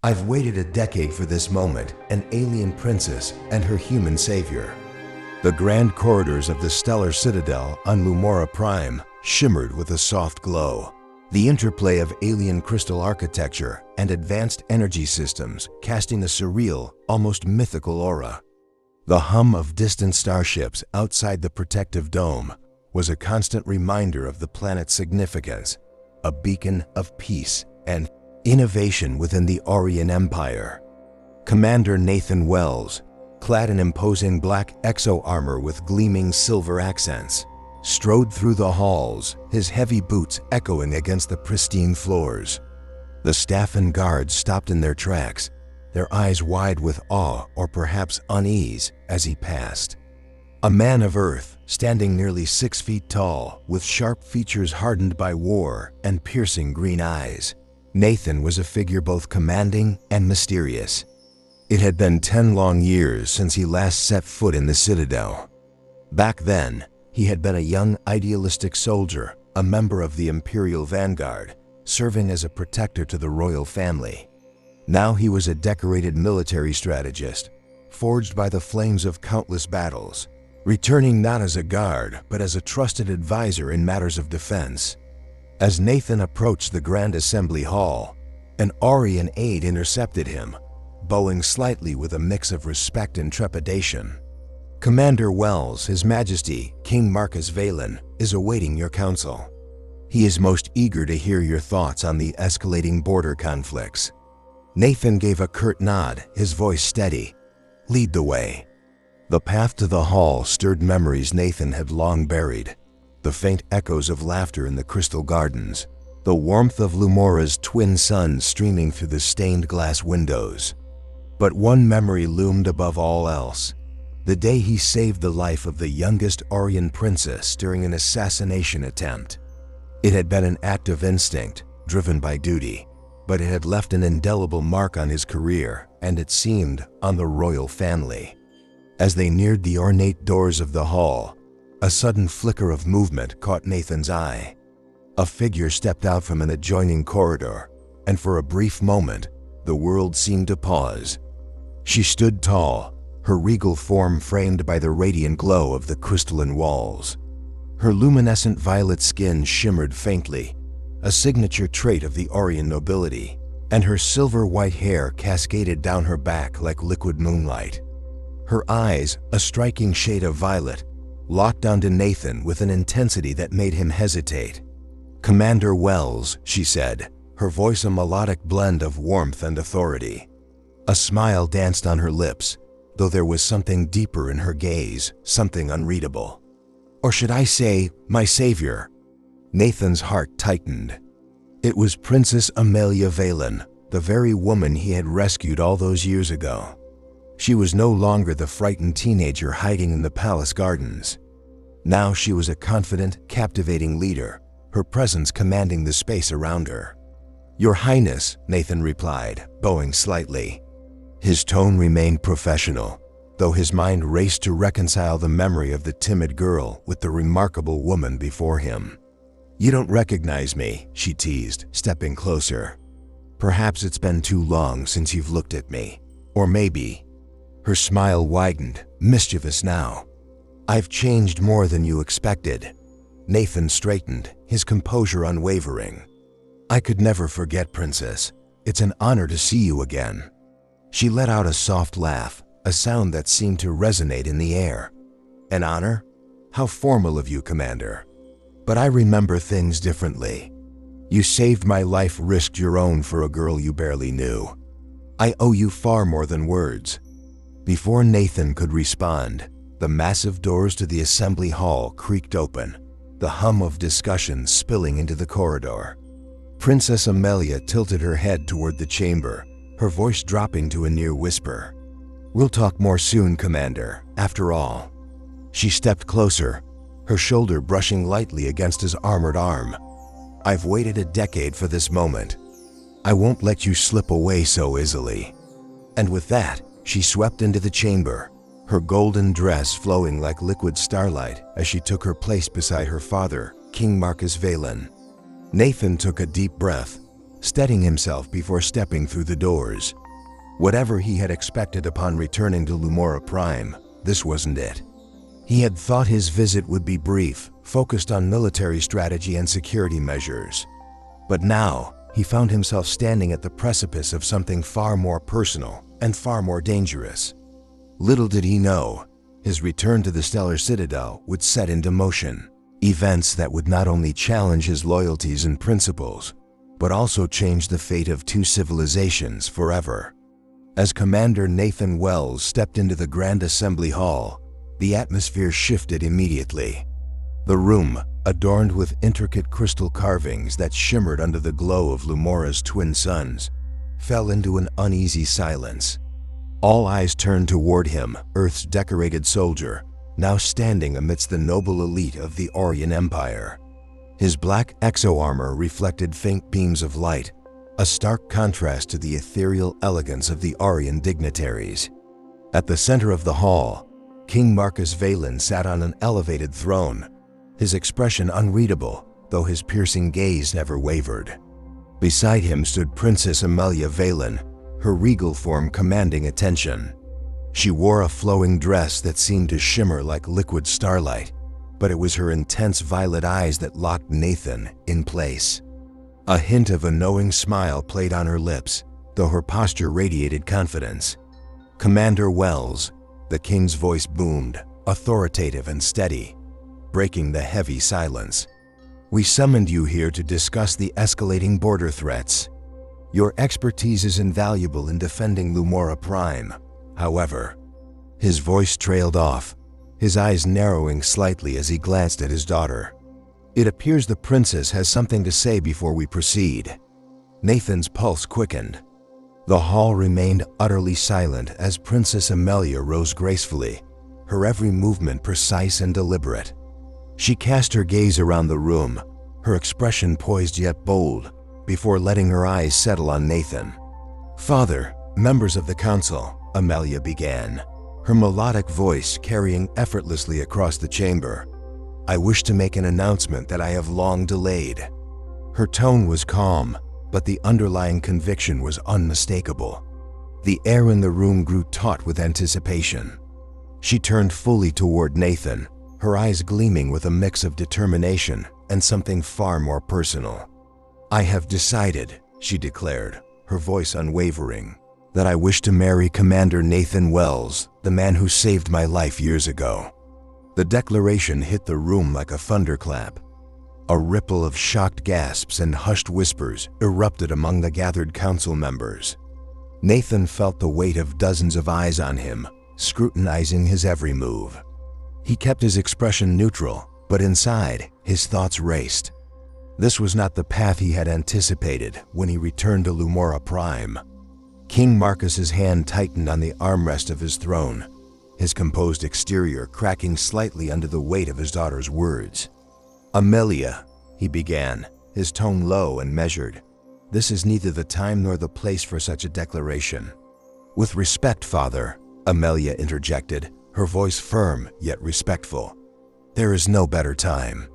I've waited a decade for this moment, an alien princess and her human savior. The grand corridors of the stellar citadel on Lumora Prime shimmered with a soft glow. The interplay of alien crystal architecture and advanced energy systems casting a surreal, almost mythical aura. The hum of distant starships outside the protective dome was a constant reminder of the planet's significance, a beacon of peace and innovation within the Aurian Empire. Commander Nathan Wells, clad in imposing black exo-armor with gleaming silver accents, strode through the halls, his heavy boots echoing against the pristine floors. The staff and guards stopped in their tracks, their eyes wide with awe or perhaps unease as he passed. A man of Earth, standing nearly 6 feet tall, with sharp features hardened by war and piercing green eyes. Nathan was a figure both commanding and mysterious. It had been 10 long years since he last set foot in the Citadel. Back then, he had been a young idealistic soldier, a member of the Imperial Vanguard, serving as a protector to the royal family. Now he was a decorated military strategist, forged by the flames of countless battles, returning not as a guard, but as a trusted advisor in matters of defense. As Nathan approached the Grand Assembly Hall, an Aurian aide intercepted him, bowing slightly with a mix of respect and trepidation. "Commander Wells, His Majesty, King Marcus Veylan, is awaiting your counsel. He is most eager to hear your thoughts on the escalating border conflicts." Nathan gave a curt nod, his voice steady. "Lead the way." The path to the hall stirred memories Nathan had long buried. The faint echoes of laughter in the crystal gardens, the warmth of Lumora's twin suns streaming through the stained glass windows. But one memory loomed above all else: the day he saved the life of the youngest Aurian princess during an assassination attempt. It had been an act of instinct, driven by duty, but it had left an indelible mark on his career, and it seemed on the royal family. As they neared the ornate doors of the hall, a sudden flicker of movement caught Nathan's eye. A figure stepped out from an adjoining corridor, and for a brief moment, the world seemed to pause. She stood tall, her regal form framed by the radiant glow of the crystalline walls. Her luminescent violet skin shimmered faintly, a signature trait of the Aurian nobility, and her silver-white hair cascaded down her back like liquid moonlight. Her eyes, a striking shade of violet, locked onto Nathan with an intensity that made him hesitate. "Commander Wells," she said, her voice a melodic blend of warmth and authority. A smile danced on her lips, though there was something deeper in her gaze, something unreadable. "Or should I say, my savior?" Nathan's heart tightened. It was Princess Amelia Veylan, the very woman he had rescued all those years ago. She was no longer the frightened teenager hiding in the palace gardens. Now she was a confident, captivating leader, her presence commanding the space around her. "Your Highness," Nathan replied, bowing slightly. His tone remained professional, though his mind raced to reconcile the memory of the timid girl with the remarkable woman before him. "You don't recognize me," she teased, stepping closer. "Perhaps it's been too long since you've looked at me. Or maybe—" Her smile widened, mischievous now. "I've changed more than you expected." Nathan straightened, his composure unwavering. "I could never forget, Princess. It's an honor to see you again." She let out a soft laugh, a sound that seemed to resonate in the air. "An honor? How formal of you, Commander. But I remember things differently. You saved my life, risked your own for a girl you barely knew. I owe you far more than words." Before Nathan could respond, the massive doors to the assembly hall creaked open, the hum of discussion spilling into the corridor. Princess Amelia tilted her head toward the chamber, her voice dropping to a near whisper. "We'll talk more soon, Commander, after all." She stepped closer, her shoulder brushing lightly against his armored arm. "I've waited a decade for this moment. I won't let you slip away so easily." And with that, she swept into the chamber, her golden dress flowing like liquid starlight as she took her place beside her father, King Marcus Veylan. Nathan took a deep breath, steadying himself before stepping through the doors. Whatever he had expected upon returning to Lumora Prime, this wasn't it. He had thought his visit would be brief, focused on military strategy and security measures. But now, he found himself standing at the precipice of something far more personal and far more dangerous. Little did he know, his return to the Stellar Citadel would set into motion events that would not only challenge his loyalties and principles, but also change the fate of two civilizations forever. As Commander Nathan Wells stepped into the Grand Assembly Hall, the atmosphere shifted immediately. The room, adorned with intricate crystal carvings that shimmered under the glow of Lumora's twin suns, fell into an uneasy silence. All eyes turned toward him, Earth's decorated soldier, now standing amidst the noble elite of the Aurian Empire. His black exo-armor reflected faint beams of light, a stark contrast to the ethereal elegance of the Aurian dignitaries. At the center of the hall, King Marcus Veylan sat on an elevated throne, his expression unreadable, though his piercing gaze never wavered. Beside him stood Princess Amelia Veylan, her regal form commanding attention. She wore a flowing dress that seemed to shimmer like liquid starlight, but it was her intense violet eyes that locked Nathan in place. A hint of a knowing smile played on her lips, though her posture radiated confidence. "Commander Wells," the king's voice boomed, authoritative and steady, breaking the heavy silence. "We summoned you here to discuss the escalating border threats. Your expertise is invaluable in defending Lumora Prime. However," his voice trailed off, his eyes narrowing slightly as he glanced at his daughter. "It appears the princess has something to say before we proceed." Nathan's pulse quickened. The hall remained utterly silent as Princess Amelia rose gracefully, her every movement precise and deliberate. She cast her gaze around the room, her expression poised yet bold, before letting her eyes settle on Nathan. "Father, members of the council," Amelia began, her melodic voice carrying effortlessly across the chamber, "I wish to make an announcement that I have long delayed." Her tone was calm, but the underlying conviction was unmistakable. The air in the room grew taut with anticipation. She turned fully toward Nathan, her eyes gleaming with a mix of determination and something far more personal. "I have decided," she declared, her voice unwavering, "that I wish to marry Commander Nathan Wells, the man who saved my life years ago." The declaration hit the room like a thunderclap. A ripple of shocked gasps and hushed whispers erupted among the gathered council members. Nathan felt the weight of dozens of eyes on him, scrutinizing his every move. He kept his expression neutral, but inside, his thoughts raced. This was not the path he had anticipated when he returned to Lumora Prime. King Marcus's hand tightened on the armrest of his throne, his composed exterior cracking slightly under the weight of his daughter's words. "Amelia," he began, his tone low and measured, "this is neither the time nor the place for such a declaration." "With respect, Father," Amelia interjected, her voice firm yet respectful. "There is no better time.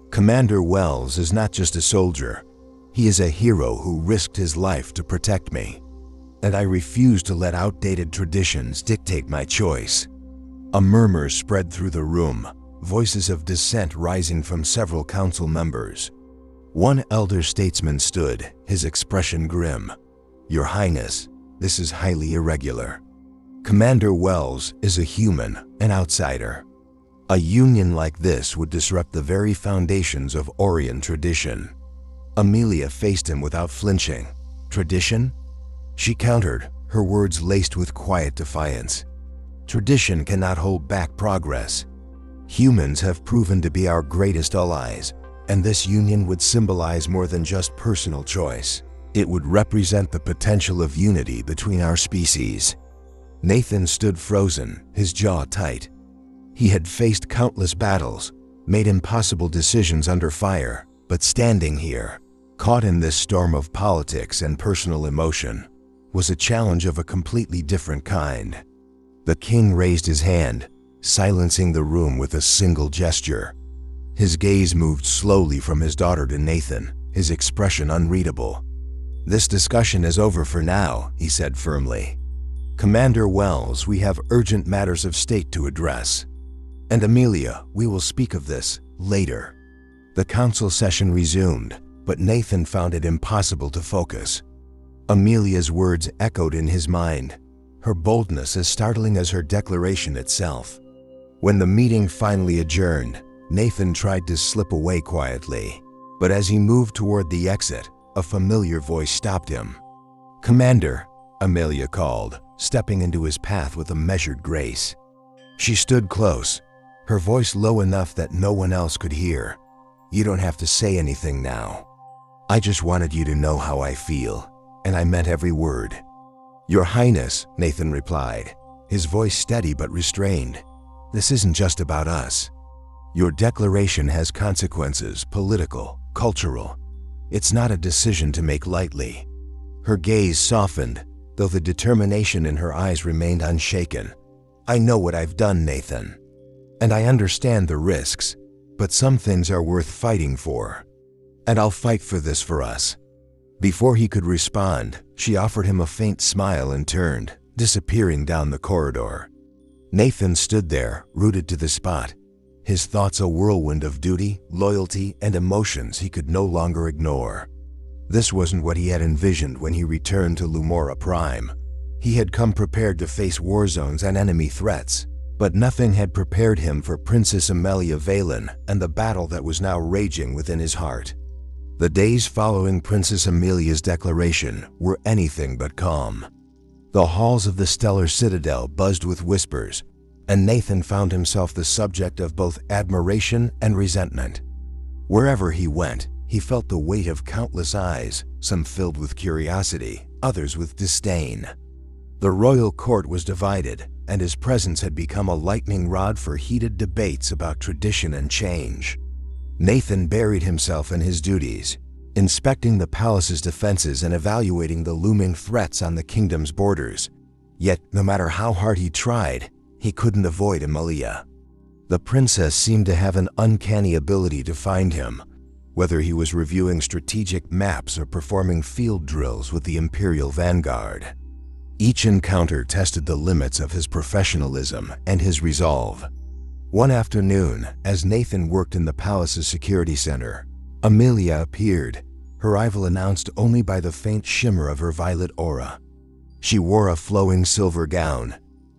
Commander Wells is not just a soldier. He is a hero who risked his life to protect me, and I refuse to let outdated traditions dictate my choice." A murmur spread through the room, voices of dissent rising from several council members. One elder statesman stood, his expression grim. "Your Highness, this is highly irregular. Commander Wells is a human, an outsider. A union like this would disrupt the very foundations of Aurian tradition." Amelia faced him without flinching. "Tradition?" She countered, her words laced with quiet defiance. "Tradition cannot hold back progress. Humans have proven to be our greatest allies, and this union would symbolize more than just personal choice. It would represent the potential of unity between our species." Nathan stood frozen, his jaw tight. He had faced countless battles, made impossible decisions under fire, but standing here, caught in this storm of politics and personal emotion, was a challenge of a completely different kind. The king raised his hand, silencing the room with a single gesture. His gaze moved slowly from his daughter to Nathan, his expression unreadable. "This discussion is over for now," he said firmly. "Commander Wells, we have urgent matters of state to address. And Amelia, we will speak of this later." The council session resumed, but Nathan found it impossible to focus. Amelia's words echoed in his mind, her boldness as startling as her declaration itself. When the meeting finally adjourned, Nathan tried to slip away quietly, but as he moved toward the exit, a familiar voice stopped him. "Commander," Amelia called, stepping into his path with a measured grace. She stood close, her voice low enough that no one else could hear. "You don't have to say anything now. I just wanted you to know how I feel, and I meant every word." "Your Highness," Nathan replied, his voice steady but restrained. "This isn't just about us. Your declaration has consequences, political, cultural. It's not a decision to make lightly." Her gaze softened, though the determination in her eyes remained unshaken. "I know what I've done, Nathan. And I understand the risks, but some things are worth fighting for. And I'll fight for this for us." Before he could respond, she offered him a faint smile and turned, disappearing down the corridor. Nathan stood there, rooted to the spot, his thoughts a whirlwind of duty, loyalty, and emotions he could no longer ignore. This wasn't what he had envisioned when he returned to Lumora Prime. He had come prepared to face war zones and enemy threats, but nothing had prepared him for Princess Amelia Veylan and the battle that was now raging within his heart. The days following Princess Amelia's declaration were anything but calm. The halls of the Stellar Citadel buzzed with whispers, and Nathan found himself the subject of both admiration and resentment. Wherever he went, he felt the weight of countless eyes, some filled with curiosity, others with disdain. The royal court was divided, and his presence had become a lightning rod for heated debates about tradition and change. Nathan buried himself in his duties, inspecting the palace's defenses and evaluating the looming threats on the kingdom's borders. Yet, no matter how hard he tried, he couldn't avoid Amelia. The princess seemed to have an uncanny ability to find him, whether he was reviewing strategic maps or performing field drills with the Imperial Vanguard. Each encounter tested the limits of his professionalism and his resolve. One afternoon, as Nathan worked in the palace's security center, Amelia appeared, her arrival announced only by the faint shimmer of her violet aura. She wore a flowing silver gown,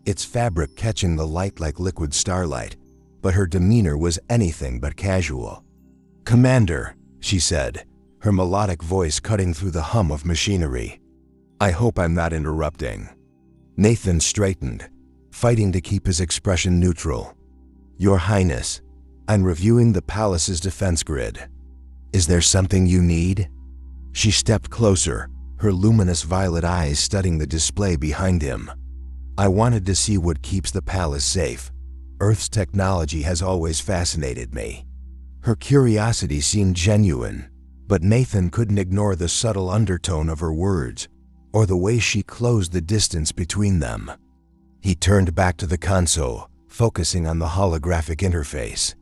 its fabric catching the light like liquid starlight, but her demeanor was anything but casual. "Commander," she said, her melodic voice cutting through the hum of machinery. "I hope I'm not interrupting." Nathan straightened, fighting to keep his expression neutral. "Your Highness, I'm reviewing the palace's defense grid. Is there something you need?" She stepped closer, her luminous violet eyes studying the display behind him. "I wanted to see what keeps the palace safe. Earth's technology has always fascinated me." Her curiosity seemed genuine, but Nathan couldn't ignore the subtle undertone of her words, or the way she closed the distance between them. He turned back to the console, focusing on the holographic interface.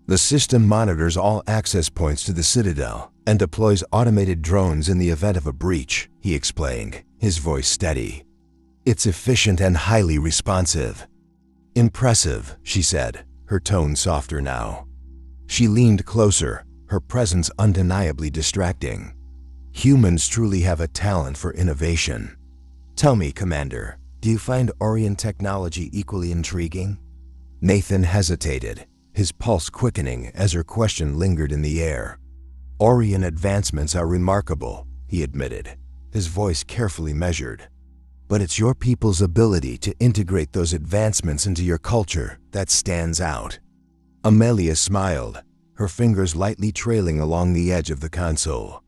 "The system monitors all access points to the Citadel and deploys automated drones in the event of a breach," he explained, his voice steady. "It's efficient and highly responsive." "Impressive," she said, her tone softer now. She leaned closer, her presence undeniably distracting. "Humans truly have a talent for innovation. Tell me, Commander, do you find Aurian technology equally intriguing?" Nathan hesitated, his pulse quickening as her question lingered in the air. "Aurian advancements are remarkable," he admitted, his voice carefully measured. "But it's your people's ability to integrate those advancements into your culture that stands out." Amelia smiled, her fingers lightly trailing along the edge of the console.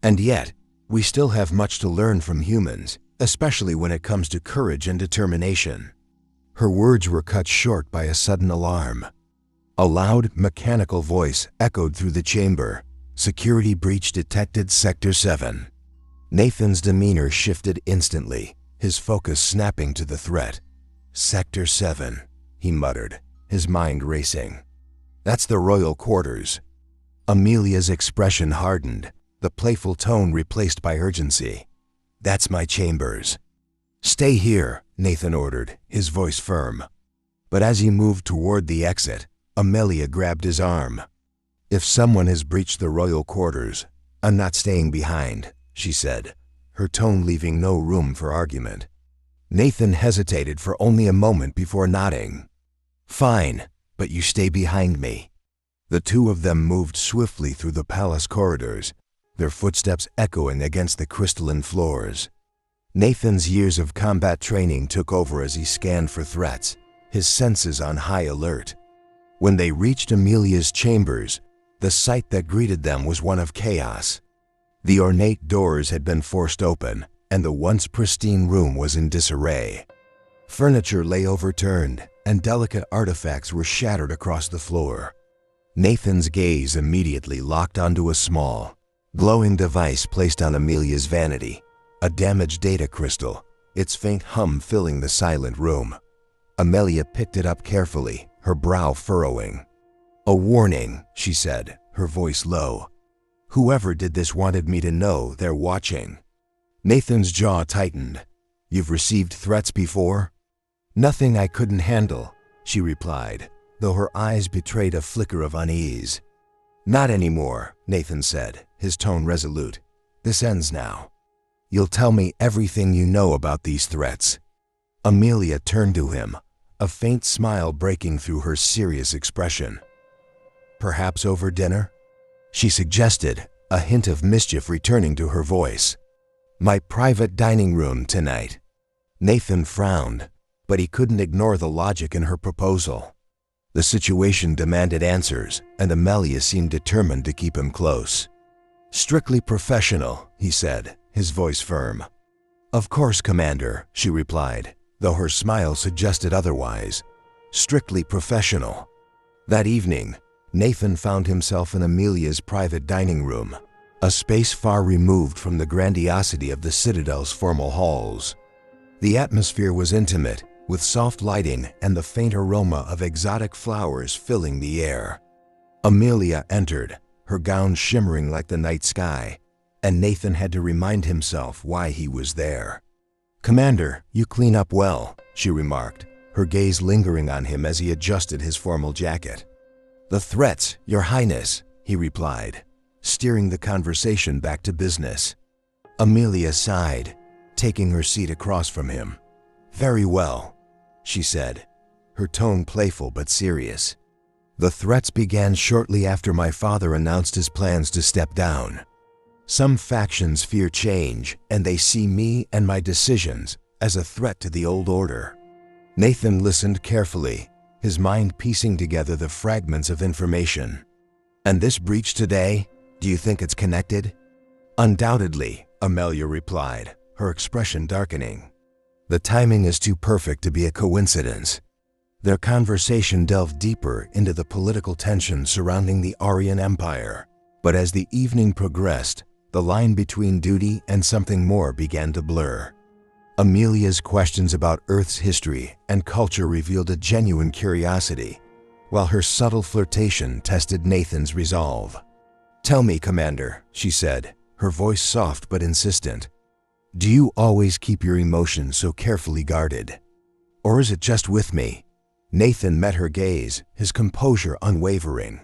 "And yet, we still have much to learn from humans, especially when it comes to courage and determination." Her words were cut short by a sudden alarm. A loud, mechanical voice echoed through the chamber. "Security breach detected, Sector 7. Nathan's demeanor shifted instantly, his focus snapping to the threat. "Sector 7, he muttered, his mind racing. "That's the royal quarters." Amelia's expression hardened, the playful tone replaced by urgency. "That's my chambers." "Stay here," Nathan ordered, his voice firm. But as he moved toward the exit, Amelia grabbed his arm. "If someone has breached the royal quarters, I'm not staying behind," she said, her tone leaving no room for argument. Nathan hesitated for only a moment before nodding. "Fine, but you stay behind me." The two of them moved swiftly through the palace corridors, their footsteps echoing against the crystalline floors. Nathan's years of combat training took over as he scanned for threats, his senses on high alert. When they reached Amelia's chambers, the sight that greeted them was one of chaos. The ornate doors had been forced open, and the once pristine room was in disarray. Furniture lay overturned, and delicate artifacts were shattered across the floor. Nathan's gaze immediately locked onto a small, glowing device placed on Amelia's vanity, a damaged data crystal, its faint hum filling the silent room. Amelia picked it up carefully, her brow furrowing. "A warning," she said, her voice low. "Whoever did this wanted me to know they're watching." Nathan's jaw tightened. "You've received threats before?" "Nothing I couldn't handle," she replied, though her eyes betrayed a flicker of unease. "Not anymore," Nathan said, his tone resolute. "This ends now. You'll tell me everything you know about these threats." Amelia turned to him, a faint smile breaking through her serious expression. "Perhaps over dinner?" she suggested, a hint of mischief returning to her voice. "My private dining room tonight." Nathan frowned, but he couldn't ignore the logic in her proposal. The situation demanded answers, and Amelia seemed determined to keep him close. "Strictly professional," he said, his voice firm. "Of course, Commander," she replied, though her smile suggested otherwise. "Strictly professional." That evening, Nathan found himself in Amelia's private dining room, a space far removed from the grandiosity of the Citadel's formal halls. The atmosphere was intimate, with soft lighting and the faint aroma of exotic flowers filling the air. Amelia entered, her gown shimmering like the night sky, and Nathan had to remind himself why he was there. "Commander, you clean up well," she remarked, her gaze lingering on him as he adjusted his formal jacket. "The threats, Your Highness," he replied, steering the conversation back to business. Amelia sighed, taking her seat across from him. "Very well," she said, her tone playful but serious. "The threats began shortly after my father announced his plans to step down. Some factions fear change, and they see me and my decisions as a threat to the old order." Nathan listened carefully, his mind piecing together the fragments of information. "And this breach today, do you think it's connected?" "Undoubtedly," Amelia replied, her expression darkening. "The timing is too perfect to be a coincidence." Their conversation delved deeper into the political tensions surrounding the Aurian Empire, but as the evening progressed, the line between duty and something more began to blur. Amelia's questions about Earth's history and culture revealed a genuine curiosity, while her subtle flirtation tested Nathan's resolve. "Tell me, Commander," she said, her voice soft but insistent. "Do you always keep your emotions so carefully guarded? Or is it just with me?" Nathan met her gaze, his composure unwavering.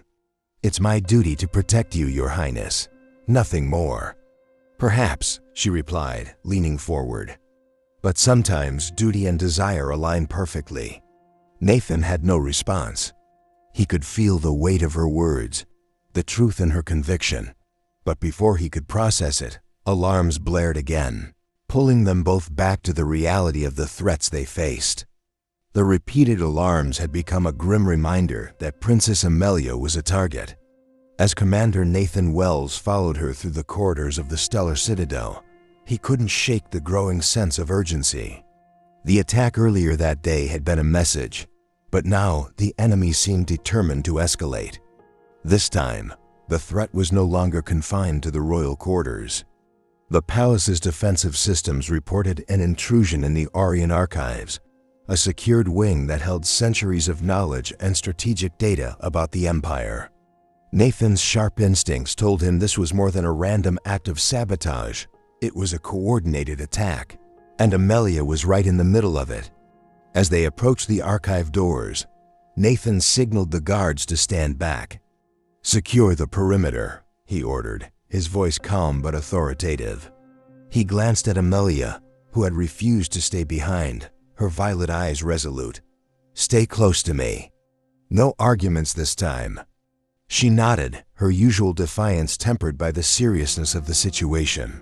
"It's my duty to protect you, Your Highness. Nothing more." "Perhaps," she replied, leaning forward. "But sometimes duty and desire align perfectly." Nathan had no response. He could feel the weight of her words, the truth in her conviction, but before he could process it, alarms blared again, pulling them both back to the reality of the threats they faced. The repeated alarms had become a grim reminder that Princess Amelia was a target. As Commander Nathan Wells followed her through the corridors of the Stellar Citadel, he couldn't shake the growing sense of urgency. The attack earlier that day had been a message, but now the enemy seemed determined to escalate. This time, the threat was no longer confined to the royal quarters. The palace's defensive systems reported an intrusion in the Aurian archives, a secured wing that held centuries of knowledge and strategic data about the Empire. Nathan's sharp instincts told him this was more than a random act of sabotage. It was a coordinated attack, and Amelia was right in the middle of it. As they approached the archive doors, Nathan signaled the guards to stand back. "Secure the perimeter," he ordered, his voice calm but authoritative. He glanced at Amelia, who had refused to stay behind, her violet eyes resolute. "Stay close to me. No arguments this time." She nodded, her usual defiance tempered by the seriousness of the situation.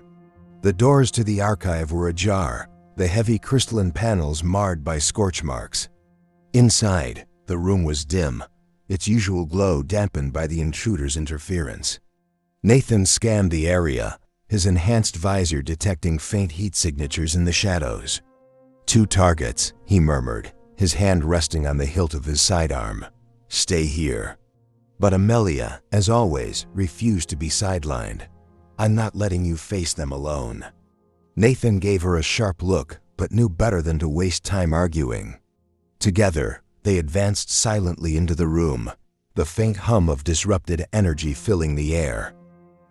The doors to the archive were ajar, the heavy crystalline panels marred by scorch marks. Inside, the room was dim, its usual glow dampened by the intruder's interference. Nathan scanned the area, his enhanced visor detecting faint heat signatures in the shadows. "Two targets," he murmured, his hand resting on the hilt of his sidearm. "Stay here." But Amelia, as always, refused to be sidelined. "I'm not letting you face them alone." Nathan gave her a sharp look, but knew better than to waste time arguing. Together, they advanced silently into the room, the faint hum of disrupted energy filling the air.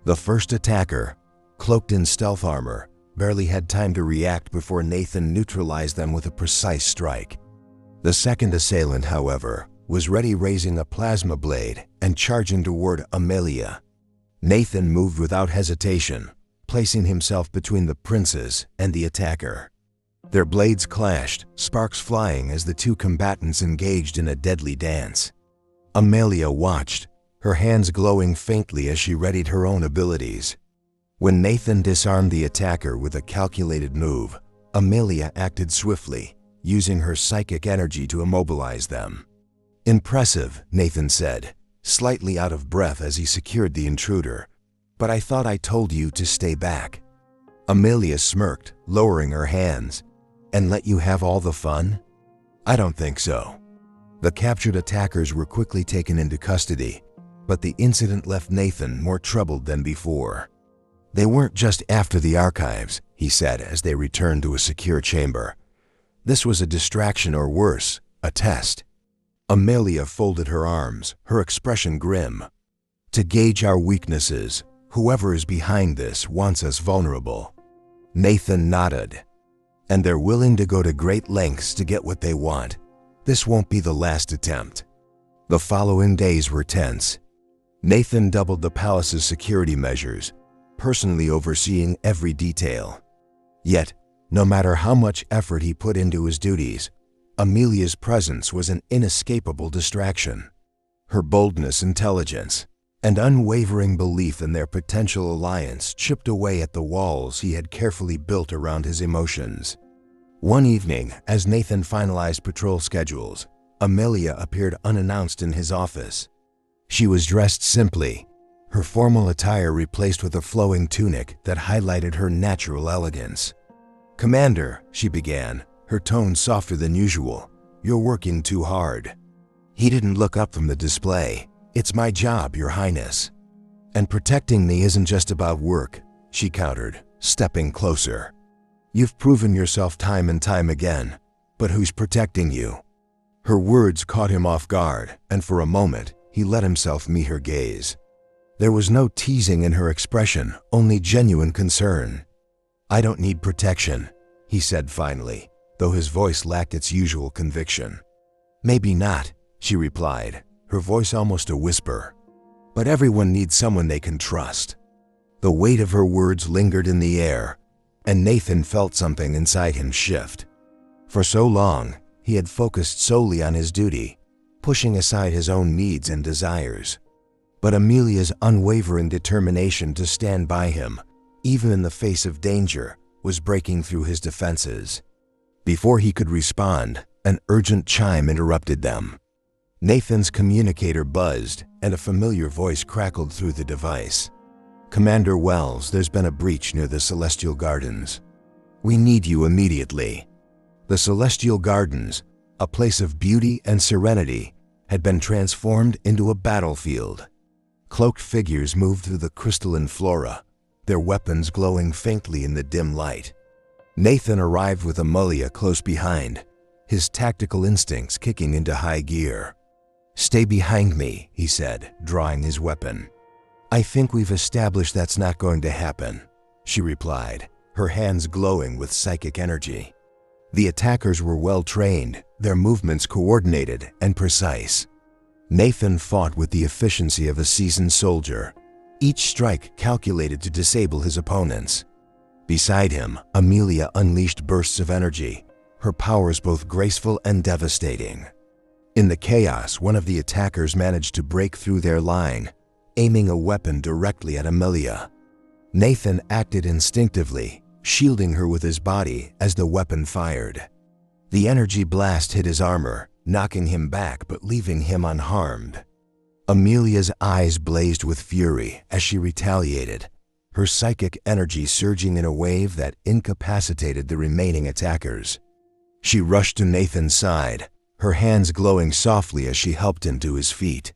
The first attacker, cloaked in stealth armor, barely had time to react before Nathan neutralized them with a precise strike. The second assailant, however, was ready, raising a plasma blade and charging toward Amelia. Nathan moved without hesitation, placing himself between the princess and the attacker. Their blades clashed, sparks flying as the two combatants engaged in a deadly dance. Amelia watched, her hands glowing faintly as she readied her own abilities. When Nathan disarmed the attacker with a calculated move, Amelia acted swiftly, using her psychic energy to immobilize them. "Impressive," Nathan said, slightly out of breath as he secured the intruder. "But I thought I told you to stay back." Amelia smirked, lowering her hands. "And let you have all the fun?" "I don't think so." The captured attackers were quickly taken into custody, but the incident left Nathan more troubled than before. "They weren't just after the archives," he said as they returned to a secure chamber. "This was a distraction, or worse, a test." Amelia folded her arms, her expression grim. "To gauge our weaknesses, whoever is behind this wants us vulnerable." Nathan nodded. "And they're willing to go to great lengths to get what they want. This won't be the last attempt." The following days were tense. Nathan doubled the palace's security measures, personally overseeing every detail. Yet, no matter how much effort he put into his duties, Amelia's presence was an inescapable distraction. Her boldness, intelligence, and unwavering belief in their potential alliance chipped away at the walls he had carefully built around his emotions. One evening, as Nathan finalized patrol schedules, Amelia appeared unannounced in his office. She was dressed simply, her formal attire replaced with a flowing tunic that highlighted her natural elegance. "Commander," she began, her tone softer than usual, "you're working too hard." He didn't look up from the display. "It's my job, Your Highness." "And protecting me isn't just about work," she countered, stepping closer. "You've proven yourself time and time again, but who's protecting you?" Her words caught him off guard, and for a moment, he let himself meet her gaze. There was no teasing in her expression, only genuine concern. "I don't need protection," he said finally, though his voice lacked its usual conviction. "Maybe not," she replied, her voice almost a whisper. "But everyone needs someone they can trust." The weight of her words lingered in the air, and Nathan felt something inside him shift. For so long, he had focused solely on his duty, pushing aside his own needs and desires. But Amelia's unwavering determination to stand by him, even in the face of danger, was breaking through his defenses. Before he could respond, an urgent chime interrupted them. Nathan's communicator buzzed, and a familiar voice crackled through the device. "Commander Wells, there's been a breach near the Celestial Gardens. We need you immediately." The Celestial Gardens, a place of beauty and serenity, had been transformed into a battlefield. Cloaked figures moved through the crystalline flora, their weapons glowing faintly in the dim light. Nathan arrived with Amelia close behind, his tactical instincts kicking into high gear. "Stay behind me," he said, drawing his weapon. "I think we've established that's not going to happen," she replied, her hands glowing with psychic energy. The attackers were well trained, their movements coordinated and precise. Nathan fought with the efficiency of a seasoned soldier, each strike calculated to disable his opponents. Beside him, Amelia unleashed bursts of energy, her powers both graceful and devastating. In the chaos, one of the attackers managed to break through their line, aiming a weapon directly at Amelia. Nathan acted instinctively, shielding her with his body as the weapon fired. The energy blast hit his armor, knocking him back but leaving him unharmed. Amelia's eyes blazed with fury as she retaliated, her psychic energy surging in a wave that incapacitated the remaining attackers. She rushed to Nathan's side, her hands glowing softly as she helped him to his feet.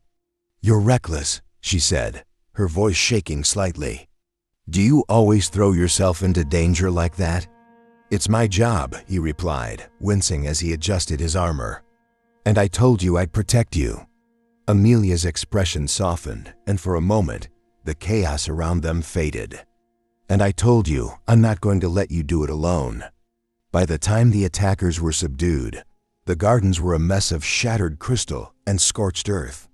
"You're reckless," she said, her voice shaking slightly. "Do you always throw yourself into danger like that?" "It's my job," he replied, wincing as he adjusted his armor. "And I told you I'd protect you." Amelia's expression softened, and for a moment, the chaos around them faded. "And I told you, I'm not going to let you do it alone." By the time the attackers were subdued, the gardens were a mess of shattered crystal and scorched earth.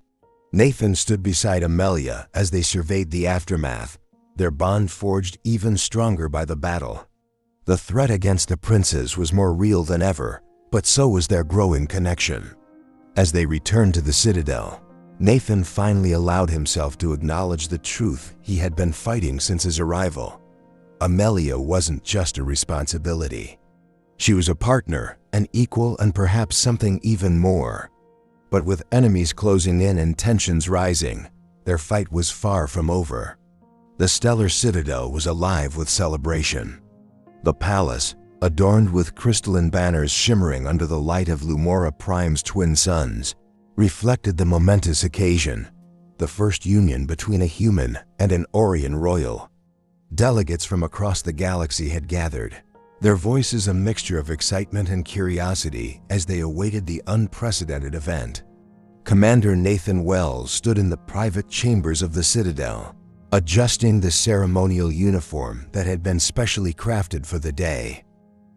Nathan stood beside Amelia as they surveyed the aftermath, their bond forged even stronger by the battle. The threat against the princes was more real than ever, but so was their growing connection. As they returned to the citadel, Nathan finally allowed himself to acknowledge the truth he had been fighting since his arrival. Amelia wasn't just a responsibility. She was a partner, an equal, and perhaps something even more. But with enemies closing in and tensions rising, their fight was far from over. The stellar citadel was alive with celebration. The palace, adorned with crystalline banners shimmering under the light of Lumora Prime's twin suns, reflected the momentous occasion, the first union between a human and an Aurian royal. Delegates from across the galaxy had gathered, their voices a mixture of excitement and curiosity as they awaited the unprecedented event. Commander Nathan Wells stood in the private chambers of the Citadel, adjusting the ceremonial uniform that had been specially crafted for the day.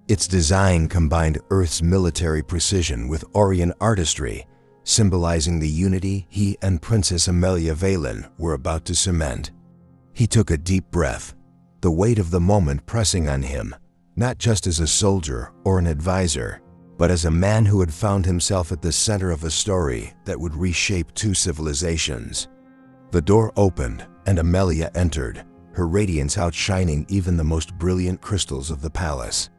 Its design combined Earth's military precision with Aurian artistry, symbolizing the unity he and Princess Amelia Veylan were about to cement. He took a deep breath, the weight of the moment pressing on him, not just as a soldier or an advisor, but as a man who had found himself at the center of a story that would reshape two civilizations. The door opened and Amelia entered, her radiance outshining even the most brilliant crystals of the palace.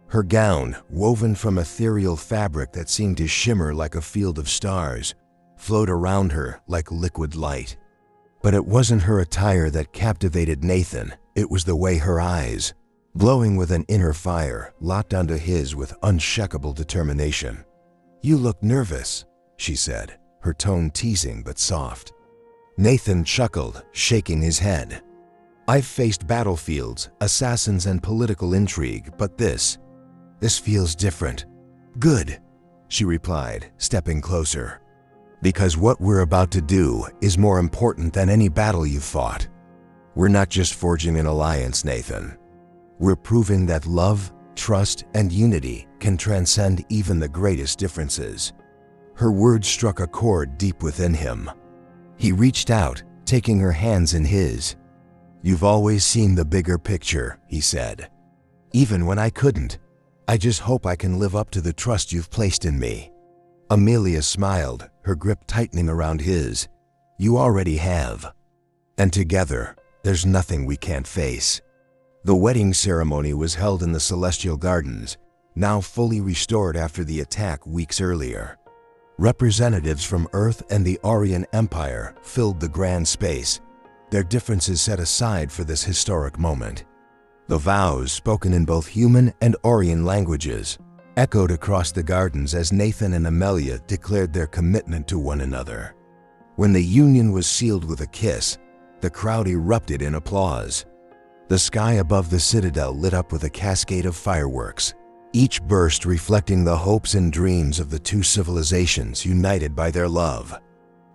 Her gown, woven from ethereal fabric that seemed to shimmer like a field of stars, flowed around her like liquid light. But it wasn't her attire that captivated Nathan, it was the way her eyes, glowing with an inner fire, locked onto his with unshakable determination. "You look nervous," she said, her tone teasing but soft. Nathan chuckled, shaking his head. "I've faced battlefields, assassins, and political intrigue, but this feels different." "Good," she replied, stepping closer. "Because what we're about to do is more important than any battle you've fought. We're not just forging an alliance, Nathan. We're proving that love, trust, and unity can transcend even the greatest differences." Her words struck a chord deep within him. He reached out, taking her hands in his. "You've always seen the bigger picture," he said. "Even when I couldn't. I just hope I can live up to the trust you've placed in me." Amelia smiled, her grip tightening around his. "You already have. And together, there's nothing we can't face." The wedding ceremony was held in the Celestial Gardens, now fully restored after the attack weeks earlier. Representatives from Earth and the Aurian Empire filled the grand space, their differences set aside for this historic moment. The vows, spoken in both human and Aurian languages, echoed across the gardens as Nathan and Amelia declared their commitment to one another. When the union was sealed with a kiss, the crowd erupted in applause. The sky above the citadel lit up with a cascade of fireworks, each burst reflecting the hopes and dreams of the two civilizations united by their love.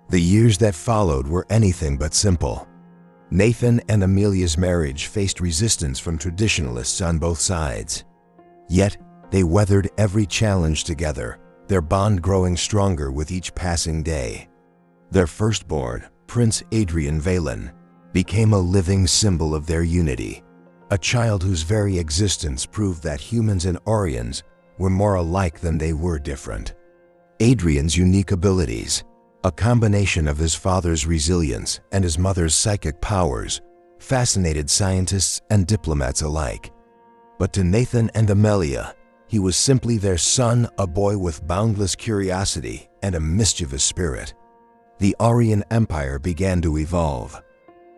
The years that followed were anything but simple. Nathan and Amelia's marriage faced resistance from traditionalists on both sides. Yet, they weathered every challenge together, their bond growing stronger with each passing day. Their firstborn, Prince Aurian Veylan, became a living symbol of their unity, a child whose very existence proved that humans and Aurians were more alike than they were different. Aurian's unique abilities, a combination of his father's resilience and his mother's psychic powers, fascinated scientists and diplomats alike. But to Nathan and Amelia, he was simply their son, a boy with boundless curiosity and a mischievous spirit. The Aurian Empire began to evolve.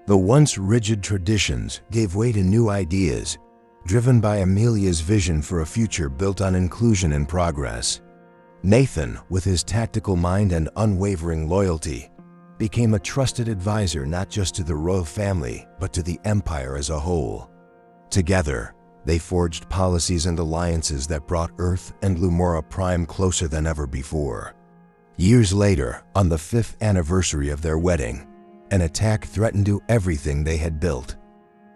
The once rigid traditions gave way to new ideas, driven by Amelia's vision for a future built on inclusion and progress. Nathan, with his tactical mind and unwavering loyalty, became a trusted advisor not just to the royal family, but to the empire as a whole. Together, they forged policies and alliances that brought Earth and Lumora Prime closer than ever before. Years later, on the 5th anniversary of their wedding, an attack threatened to everything they had built.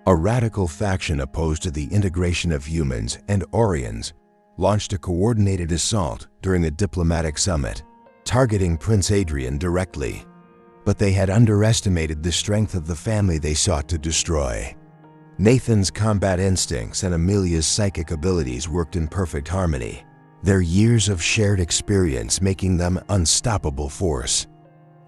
A radical faction opposed to the integration of humans and Aurians launched a coordinated assault during the diplomatic summit, targeting Prince Aurian directly. But they had underestimated the strength of the family they sought to destroy. Nathan's combat instincts and Amelia's psychic abilities worked in perfect harmony, their years of shared experience making them an unstoppable force.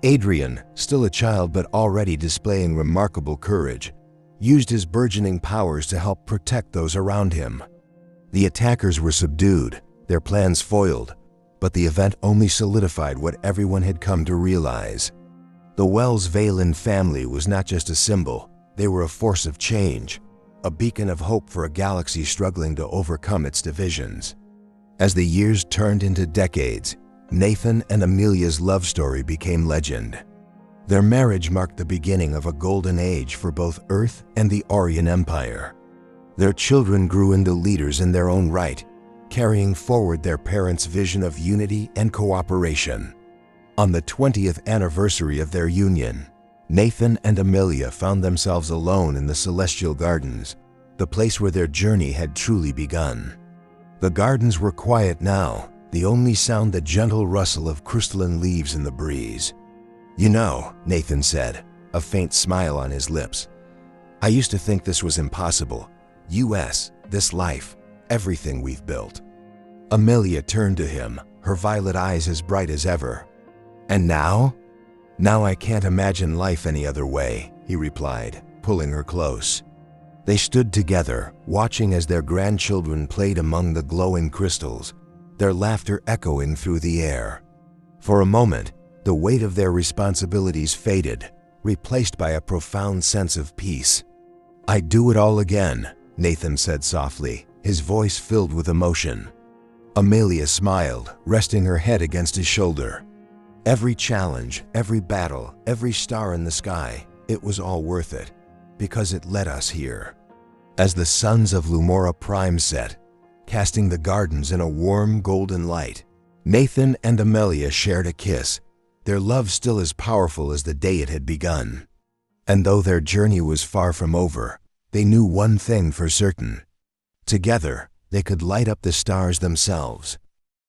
Aurian, still a child but already displaying remarkable courage, used his burgeoning powers to help protect those around him. The attackers were subdued, their plans foiled, but the event only solidified what everyone had come to realize. The Wells Veylan family was not just a symbol, they were a force of change, a beacon of hope for a galaxy struggling to overcome its divisions. As the years turned into decades, Nathan and Amelia's love story became legend. Their marriage marked the beginning of a golden age for both Earth and the Aurian Empire. Their children grew into leaders in their own right, carrying forward their parents' vision of unity and cooperation. On the 20th anniversary of their union, Nathan and Amelia found themselves alone in the Celestial Gardens, the place where their journey had truly begun. The gardens were quiet now, the only sound the gentle rustle of crystalline leaves in the breeze. "You know," Nathan said, a faint smile on his lips, "I used to think this was impossible. This life, everything we've built." Amelia turned to him, her violet eyes as bright as ever. "And now?" "Now I can't imagine life any other way," he replied, pulling her close. They stood together, watching as their grandchildren played among the glowing crystals, their laughter echoing through the air. For a moment, the weight of their responsibilities faded, replaced by a profound sense of peace. "I'd do it all again," Nathan said softly, his voice filled with emotion. Amelia smiled, resting her head against his shoulder. "Every challenge, every battle, every star in the sky, it was all worth it, because it led us here." As the suns of Lumora Prime set, casting the gardens in a warm golden light, Nathan and Amelia shared a kiss, their love still as powerful as the day it had begun. And though their journey was far from over, they knew one thing for certain. Together, they could light up the stars themselves,